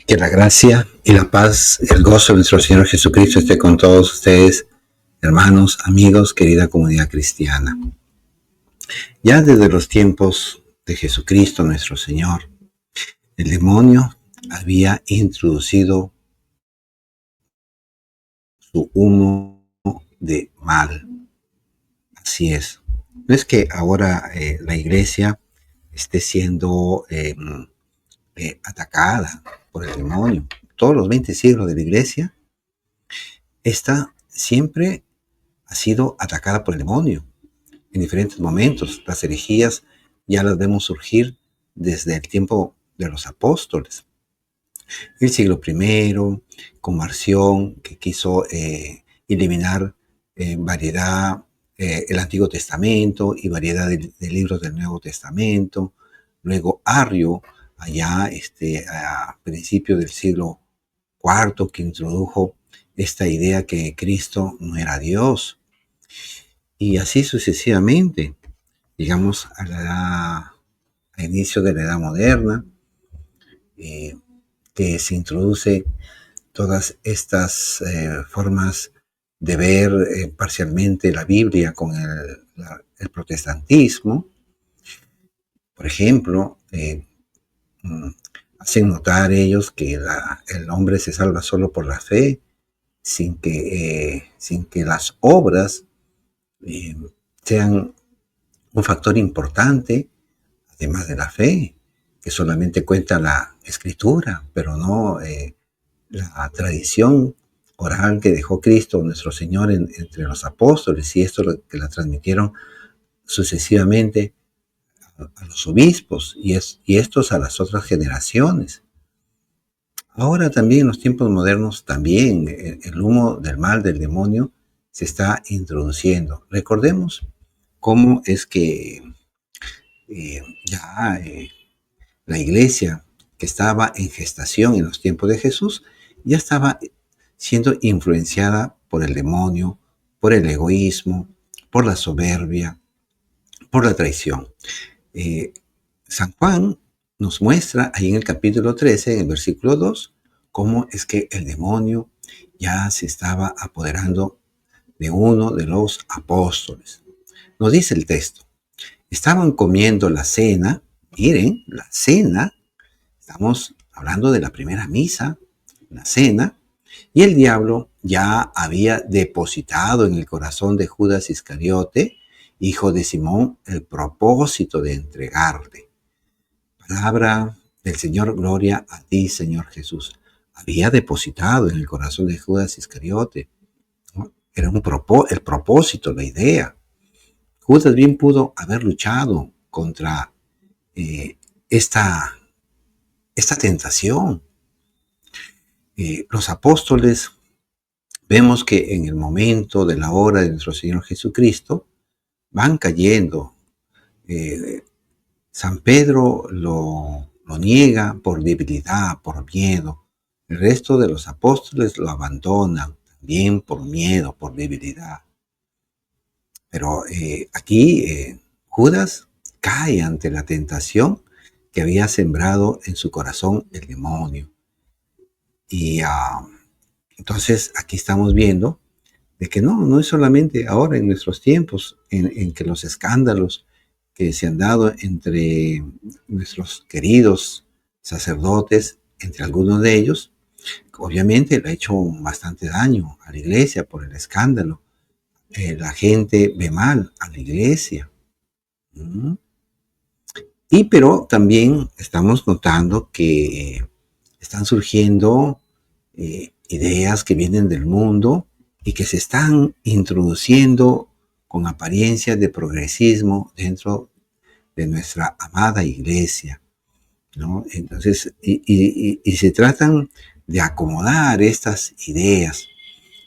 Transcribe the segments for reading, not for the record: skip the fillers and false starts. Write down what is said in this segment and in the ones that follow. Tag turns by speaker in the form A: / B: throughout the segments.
A: Que la gracia y la paz, el gozo de nuestro Señor Jesucristo esté con todos ustedes, hermanos, amigos, querida comunidad cristiana. Ya desde los tiempos de Jesucristo nuestro Señor, el demonio había introducido su humo de mal. Así es. No es que ahora la iglesia esté siendo atacada por el demonio. Todos los 20 siglos de la iglesia está siempre ha sido atacada por el demonio en diferentes momentos. Las herejías ya las vemos surgir desde el tiempo de los apóstoles. El siglo I, con Marción, que quiso eliminar variedad, el Antiguo Testamento y variedad de libros del Nuevo Testamento. Luego Arrio, allá a principios del siglo IV, que introdujo esta idea que Cristo no era Dios. Y así sucesivamente. Llegamos al inicio de la Edad Moderna, que se introduce todas estas formas de ver parcialmente la Biblia con el protestantismo. Por ejemplo, hacen notar ellos que el hombre se salva solo por la fe, sin que las obras sean un factor importante, además de la fe, que solamente cuenta la escritura, pero no la tradición oral que dejó Cristo, nuestro Señor, entre los apóstoles, y esto que la transmitieron sucesivamente a los obispos y estos a las otras generaciones. Ahora también en los tiempos modernos, también el humo del mal del demonio se está introduciendo. Recordemos cómo es que la iglesia que estaba en gestación en los tiempos de Jesús ya estaba siendo influenciada por el demonio, por el egoísmo, por la soberbia, por la traición. San Juan nos muestra ahí en el capítulo 13, en el versículo 2, cómo es que el demonio ya se estaba apoderando de uno de los apóstoles. Nos dice el texto: estaban comiendo la cena. Miren, la cena, estamos hablando de la primera misa, la cena, y el diablo ya había depositado en el corazón de Judas Iscariote, hijo de Simón, el propósito de entregarle. Palabra del Señor, gloria a ti, Señor Jesús. Había depositado en el corazón de Judas Iscariote, ¿no? Era el propósito, la idea. Judas bien pudo haber luchado contra esta tentación. Los apóstoles, vemos que en el momento de la hora de nuestro Señor Jesucristo van cayendo. San Pedro lo niega por debilidad, por miedo. El resto de los apóstoles lo abandonan también por miedo, por debilidad. Pero aquí Judas cae ante la tentación que había sembrado en su corazón el demonio. Y entonces aquí estamos viendo de que no es solamente ahora en nuestros tiempos en que los escándalos que se han dado entre nuestros queridos sacerdotes, entre algunos de ellos, obviamente le ha hecho bastante daño a la iglesia por el escándalo. La gente ve mal a la iglesia. Pero también estamos notando que están surgiendo ideas que vienen del mundo y que se están introduciendo con apariencias de progresismo dentro de nuestra amada iglesia, ¿no? Entonces, y se tratan de acomodar estas ideas.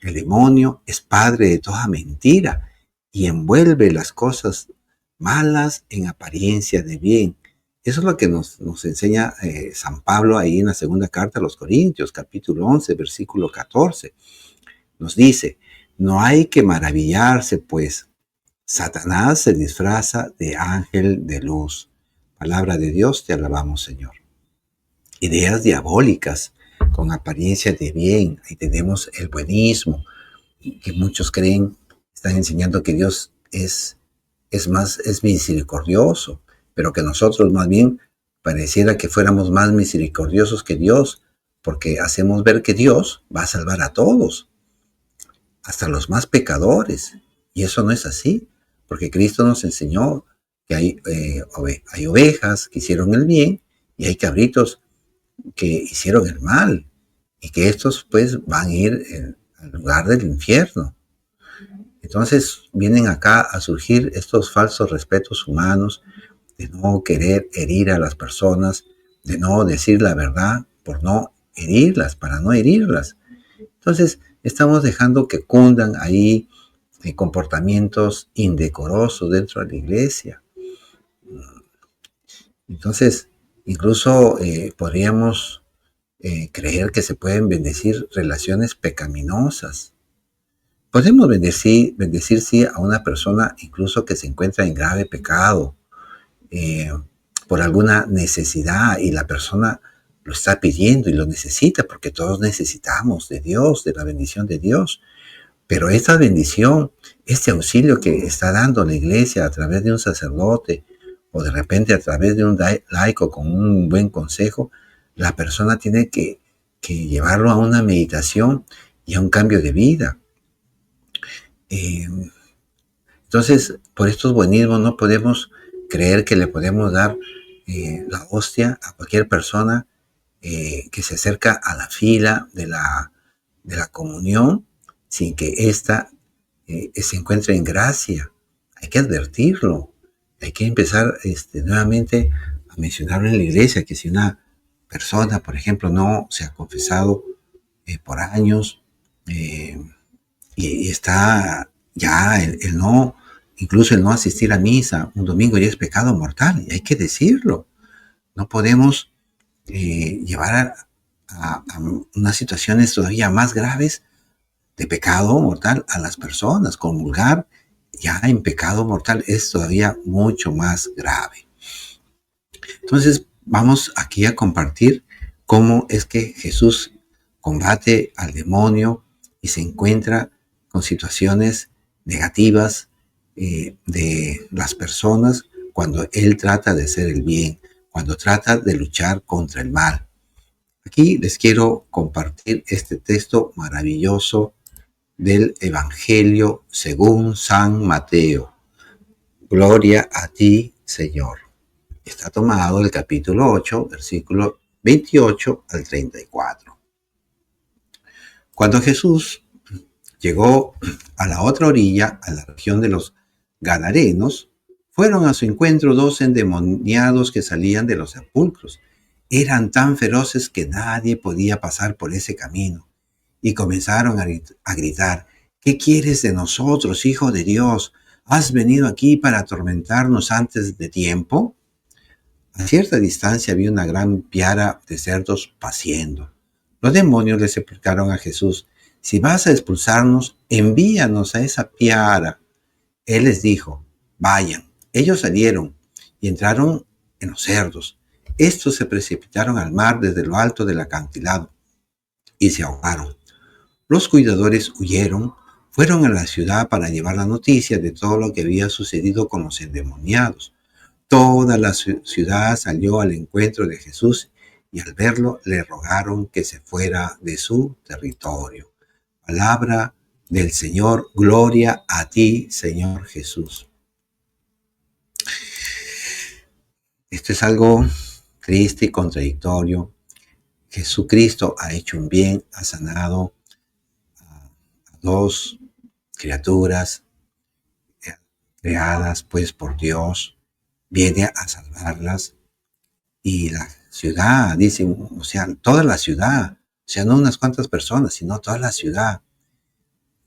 A: El demonio es padre de toda mentira y envuelve las cosas malas en apariencia de bien. Eso es lo que nos enseña San Pablo ahí en la segunda carta a los Corintios, capítulo 11, versículo 14. Nos dice: no hay que maravillarse, pues Satanás se disfraza de ángel de luz. Palabra de Dios, te alabamos, Señor. ideas diabólicas con apariencia de bien. Ahí tenemos el buenismo, que muchos creen, están enseñando que Dios es misericordioso, pero que nosotros más bien pareciera que fuéramos más misericordiosos que Dios, porque hacemos ver que Dios va a salvar a todos, hasta los más pecadores. Y eso no es así, porque Cristo nos enseñó que hay ovejas que hicieron el bien y hay cabritos que hicieron el mal, y que estos pues van a ir al lugar del infierno. Entonces vienen acá a surgir estos falsos respetos humanos, de no querer herir a las personas, de no decir la verdad por no herirlas, para no herirlas. Entonces estamos dejando que cundan ahí comportamientos indecorosos dentro de la iglesia. Entonces, incluso podríamos creer que se pueden bendecir relaciones pecaminosas. Podemos bendecir sí a una persona incluso que se encuentra en grave pecado, eh, por alguna necesidad, y la persona lo está pidiendo y lo necesita, porque todos necesitamos de Dios, de la bendición de Dios. Pero esta bendición, este auxilio que está dando la iglesia a través de un sacerdote o de repente a través de un laico con un buen consejo, la persona tiene que llevarlo a una meditación y a un cambio de vida. Eh, entonces, por estos buenismos no podemos creer que le podemos dar la hostia a cualquier persona que se acerca a la fila de la comunión sin que ésta se encuentre en gracia. Hay que advertirlo. Hay que empezar nuevamente a mencionarlo en la iglesia, que si una persona, por ejemplo, no se ha confesado por años, eh, y está ya el no, incluso el no asistir a misa un domingo ya es pecado mortal, y hay que decirlo. No podemos llevar a unas situaciones todavía más graves de pecado mortal a las personas. Comulgar ya en pecado mortal es todavía mucho más grave. Entonces vamos aquí a compartir cómo es que Jesús combate al demonio y se encuentra con situaciones negativas de las personas cuando Él trata de hacer el bien, cuando trata de luchar contra el mal. Aquí les quiero compartir este texto maravilloso del Evangelio según San Mateo. Gloria a ti, Señor. Está tomado del capítulo 8, versículo 28 al 34. Cuando Jesús llegó a la otra orilla, a la región de los Gadarenos, fueron a su encuentro dos endemoniados que salían de los sepulcros. Eran tan feroces que nadie podía pasar por ese camino, y comenzaron a gritar: ¿qué quieres de nosotros, Hijo de Dios? ¿Has venido aquí para atormentarnos antes de tiempo? A cierta distancia había una gran piara de cerdos paciendo. Los demonios le suplicaron a Jesús: si vas a expulsarnos, envíanos a esa piara. Él les dijo: vayan. Ellos salieron y entraron en los cerdos. Estos se precipitaron al mar desde lo alto del acantilado y se ahogaron. Los cuidadores huyeron, fueron a la ciudad para llevar la noticia de todo lo que había sucedido con los endemoniados. Toda la ciudad salió al encuentro de Jesús y al verlo le rogaron que se fuera de su territorio. Palabra del Señor. Gloria a ti, Señor Jesús. Esto es algo triste y contradictorio. Jesucristo ha hecho un bien, ha sanado a dos criaturas creadas pues por Dios, viene a salvarlas, y la ciudad, dicen, o sea, toda la ciudad, o sea, no unas cuantas personas, sino toda la ciudad,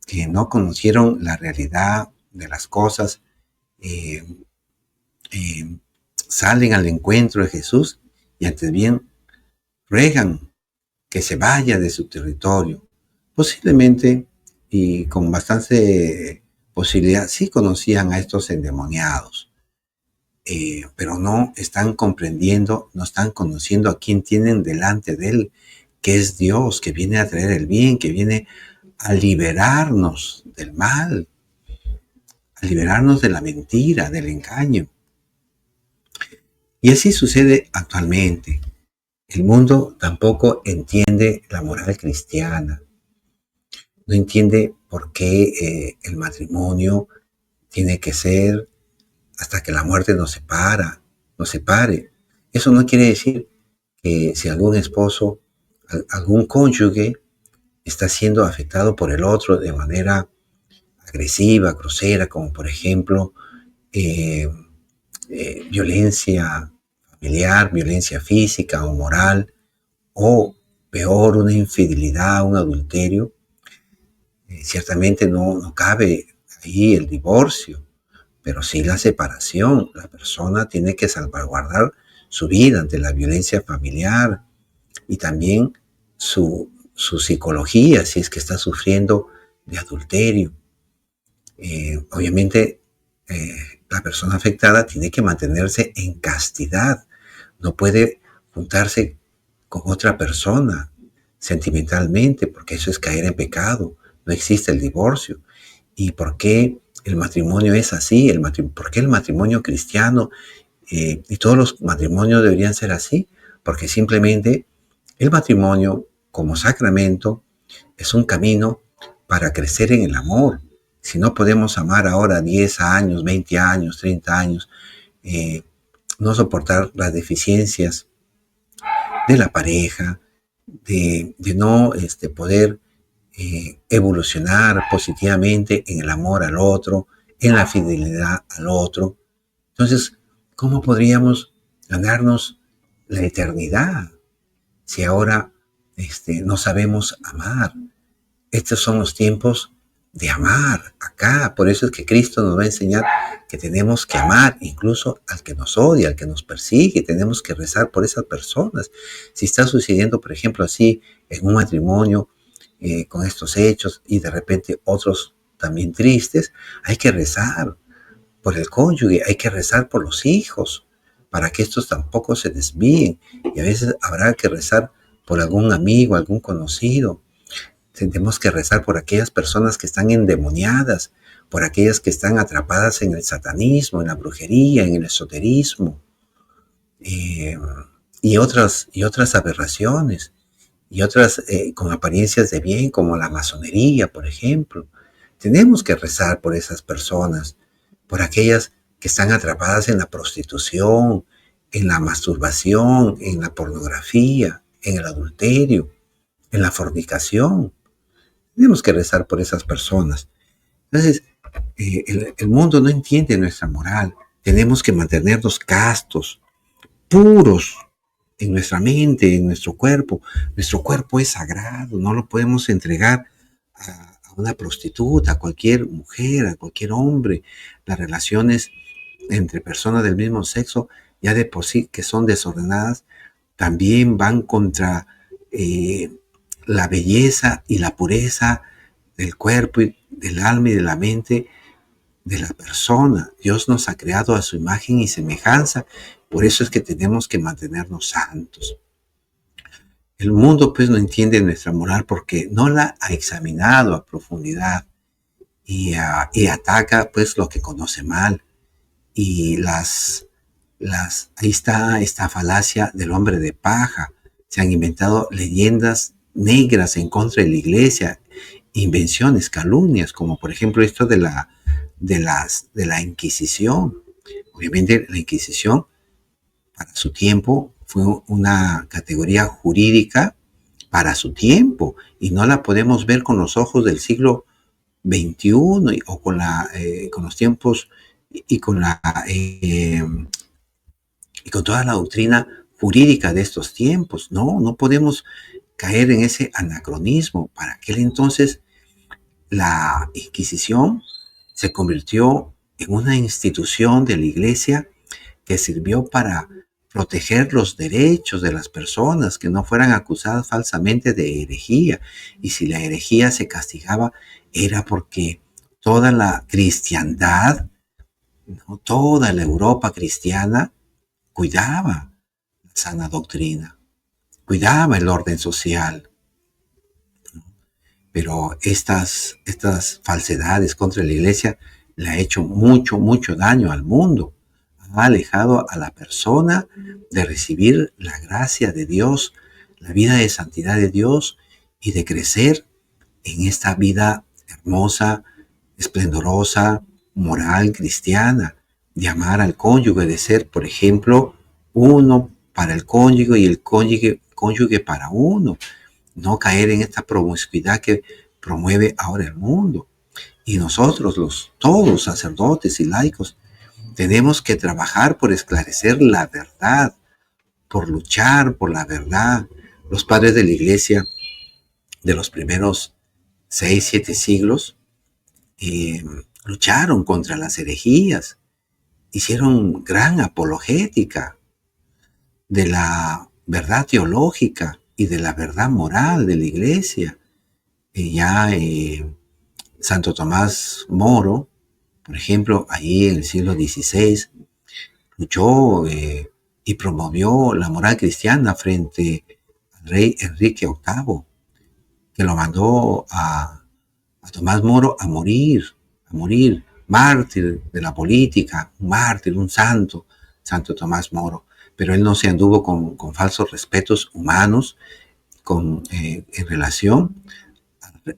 A: que no conocieron la realidad de las cosas, eh, eh, salen al encuentro de Jesús y antes bien ruegan que se vaya de su territorio. Posiblemente, y con bastante posibilidad, sí conocían a estos endemoniados. pero no están comprendiendo, no están conociendo a quién tienen delante de él, que es Dios, que viene a traer el bien, que viene a liberarnos del mal, a liberarnos de la mentira, del engaño. Y así sucede actualmente. El mundo tampoco entiende la moral cristiana, no entiende por qué el matrimonio tiene que ser hasta que la muerte nos separe. Eso no quiere decir que si algún esposo, algún cónyuge está siendo afectado por el otro de manera agresiva, grosera, como por ejemplo eh, violencia familiar, violencia física o moral, o peor, una infidelidad, un adulterio, ciertamente no cabe ahí el divorcio, pero sí la separación. La persona tiene que salvaguardar su vida ante la violencia familiar y también su psicología, si es que está sufriendo de adulterio. Obviamente, la persona afectada tiene que mantenerse en castidad, no puede juntarse con otra persona sentimentalmente, porque eso es caer en pecado. No existe el divorcio. ¿Y por qué el matrimonio es así? ¿Por qué el matrimonio cristiano y todos los matrimonios deberían ser así? Porque simplemente el matrimonio como sacramento es un camino para crecer en el amor. Si no podemos amar ahora 10 años, 20 años, 30 años, eh, no soportar las deficiencias de la pareja, de no poder evolucionar positivamente en el amor al otro, en la fidelidad al otro. Entonces, ¿cómo podríamos ganarnos la eternidad si ahora no sabemos amar? Estos son los tiempos de amar acá. Por eso es que Cristo nos va a enseñar que tenemos que amar incluso al que nos odia, al que nos persigue. Tenemos que rezar por esas personas. Si está sucediendo, por ejemplo, así en un matrimonio con estos hechos y de repente otros también tristes, hay que rezar por el cónyuge, hay que rezar por los hijos para que estos tampoco se desvíen. Y a veces habrá que rezar por algún amigo, algún conocido. Tenemos que rezar por aquellas personas que están endemoniadas, por aquellas que están atrapadas en el satanismo, en la brujería, en el esoterismo, eh, y otras aberraciones, y otras con apariencias de bien, como la masonería, por ejemplo. Tenemos que rezar por esas personas, por aquellas que están atrapadas en la prostitución, en la masturbación, en la pornografía, en el adulterio, en la fornicación. Tenemos que rezar por esas personas. Entonces, el mundo no entiende nuestra moral. Tenemos que mantenernos castos, puros en nuestra mente, en nuestro cuerpo. Nuestro cuerpo es sagrado, no lo podemos entregar a una prostituta, a cualquier mujer, a cualquier hombre. Las relaciones entre personas del mismo sexo, ya de por sí que son desordenadas, también van contra eh, la belleza y la pureza del cuerpo y del alma y de la mente de la persona. Dios nos ha creado a su imagen y semejanza, por eso es que tenemos que mantenernos santos. El mundo pues no entiende nuestra moral porque no la ha examinado a profundidad y ataca pues lo que conoce mal. Y ahí está esta falacia del hombre de paja. Se han inventado leyendas negras en contra de la iglesia, invenciones, calumnias, como por ejemplo esto de la Inquisición. Obviamente la Inquisición para su tiempo fue una categoría jurídica para su tiempo y no la podemos ver con los ojos del siglo XXI o con los tiempos y y con toda la doctrina jurídica de estos tiempos. No podemos caer en ese anacronismo. Para aquel entonces la Inquisición se convirtió en una institución de la iglesia que sirvió para proteger los derechos de las personas, que no fueran acusadas falsamente de herejía. Y si la herejía se castigaba, era porque toda la cristiandad ¿no? Toda la Europa cristiana cuidaba la sana doctrina, cuidaba el orden social, pero estas falsedades contra la iglesia le ha hecho mucho, mucho daño al mundo. Ha alejado a la persona de recibir la gracia de Dios, la vida de santidad de Dios y de crecer en esta vida hermosa, esplendorosa, moral, cristiana, de amar al cónyuge, de ser, por ejemplo, uno para el cónyuge y el cónyuge para uno. No caer en esta promiscuidad que promueve ahora el mundo. Y nosotros, todos sacerdotes y laicos, tenemos que trabajar por esclarecer la verdad, por luchar por la verdad. Los padres de la iglesia de los primeros 6, 7 siglos eh, lucharon contra las herejías, hicieron gran apologética de la verdad teológica y de la verdad moral de la iglesia. Santo Tomás Moro, por ejemplo, ahí en el siglo XVI, luchó y promovió la moral cristiana frente al rey Enrique VIII, que lo mandó a Tomás Moro a morir, mártir de la política, un mártir, un santo, Santo Tomás Moro. Pero él no se anduvo con falsos respetos humanos en relación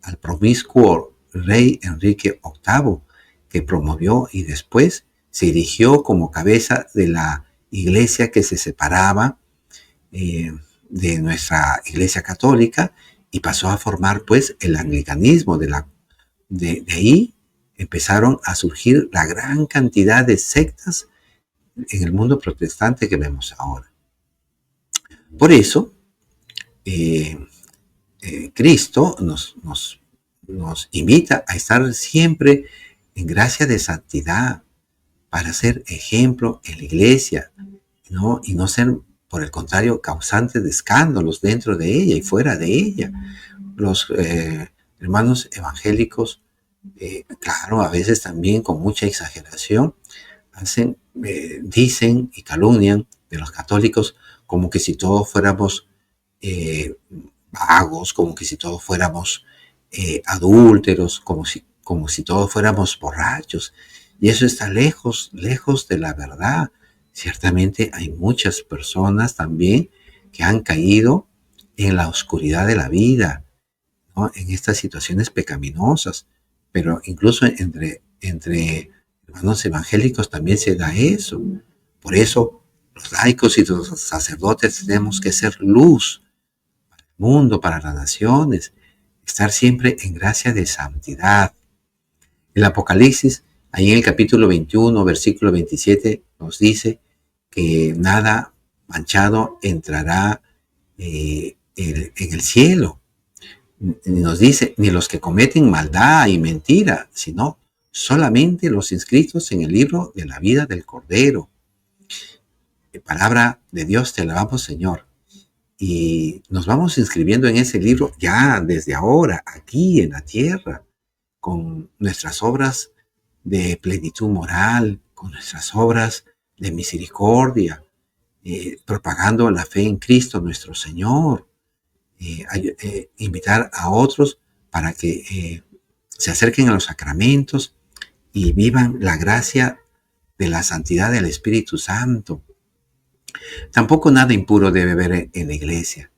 A: al promiscuo rey Enrique VIII, que promovió y después se erigió como cabeza de la iglesia que se separaba de nuestra iglesia católica y pasó a formar pues el anglicanismo. De ahí empezaron a surgir la gran cantidad de sectas en el mundo protestante que vemos ahora. Por eso, Cristo nos invita a estar siempre en gracia de santidad para ser ejemplo en la iglesia, ¿no? Y no ser, por el contrario, causantes de escándalos dentro de ella y fuera de ella. Los hermanos evangélicos, claro, a veces también con mucha exageración, dicen y calumnian de los católicos como que si todos fuéramos vagos, como que si todos fuéramos adúlteros, como si todos fuéramos borrachos. Y eso está lejos, lejos de la verdad. Ciertamente hay muchas personas también que han caído en la oscuridad de la vida, ¿no? En estas situaciones pecaminosas. Pero incluso entre hermanos evangélicos también se da eso. Por eso los laicos y los sacerdotes tenemos que ser luz para el mundo, para las naciones, estar siempre en gracia de santidad. El Apocalipsis, ahí en el capítulo 21, versículo 27, nos dice que nada manchado entrará en el cielo. Nos dice, ni los que cometen maldad y mentira, sino solamente los inscritos en el libro de la vida del Cordero. Palabra de Dios, te alabamos, Señor. Y nos vamos inscribiendo en ese libro ya desde ahora, aquí en la tierra, con nuestras obras de plenitud moral, con nuestras obras de misericordia, propagando la fe en Cristo nuestro Señor, invitar a otros para que se acerquen a los sacramentos y vivan la gracia de la santidad del Espíritu Santo. Tampoco nada impuro debe haber en la iglesia.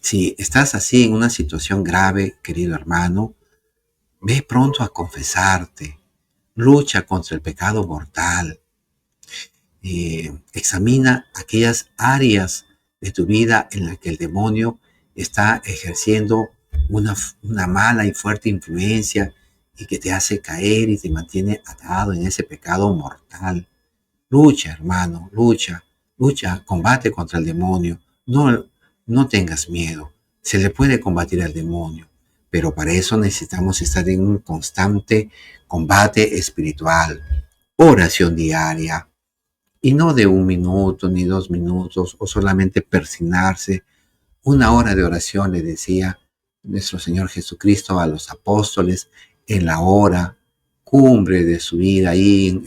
A: Si estás así en una situación grave, querido hermano, ve pronto a confesarte, lucha contra el pecado mortal, examina aquellas áreas de tu vida en las que el demonio está ejerciendo una mala y fuerte influencia y que te hace caer y te mantiene atado en ese pecado mortal. Lucha, hermano, lucha, combate contra el demonio. No tengas miedo. Se le puede combatir al demonio, pero para eso necesitamos estar en un constante combate espiritual, oración diaria, y no de 1 minuto ni 2 minutos o solamente persignarse. 1 hora de oración, le decía nuestro Señor Jesucristo a los apóstoles, en la hora cumbre de su vida ahí,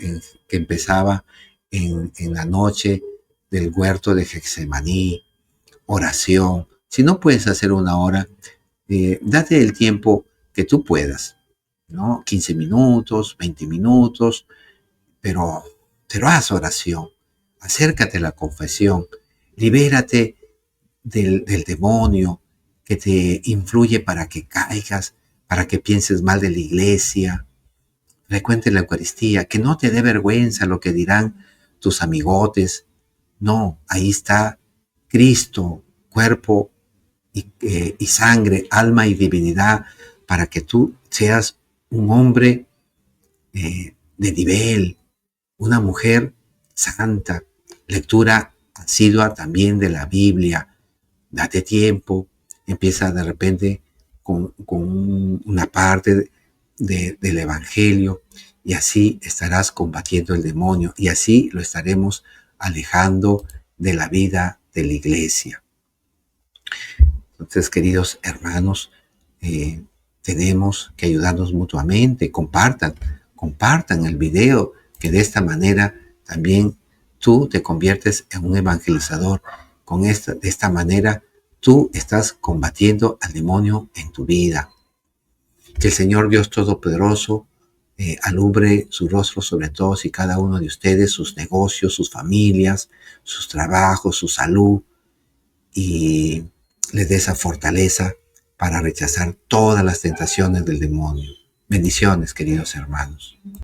A: que empezaba en la noche del huerto de Getsemaní, oración. Si no puedes hacer una hora, date el tiempo que tú puedas, ¿no? 15 minutos, 20 minutos, pero haz oración, acércate a la confesión, libérate del demonio que te influye para que caigas, para que pienses mal de la iglesia. Frecuente la Eucaristía, que no te dé vergüenza lo que dirán tus amigotes. No, ahí está Cristo, cuerpo y sangre, alma y divinidad, para que tú seas un hombre de nivel, una mujer santa, lectura asidua también de la Biblia. Date tiempo, empieza de repente con una parte del Evangelio, y así estarás combatiendo el demonio, y así lo estaremos alejando de la vida de la iglesia. Entonces, queridos hermanos, tenemos que ayudarnos mutuamente. Compartan el video, que de esta manera también tú te conviertes en un evangelizador. De esta manera tú estás combatiendo al demonio en tu vida. Que el Señor Dios Todopoderoso alumbre su rostro sobre todos y cada uno de ustedes, sus negocios, sus familias, sus trabajos, su salud, y les dé esa fortaleza para rechazar todas las tentaciones del demonio. Bendiciones, queridos hermanos.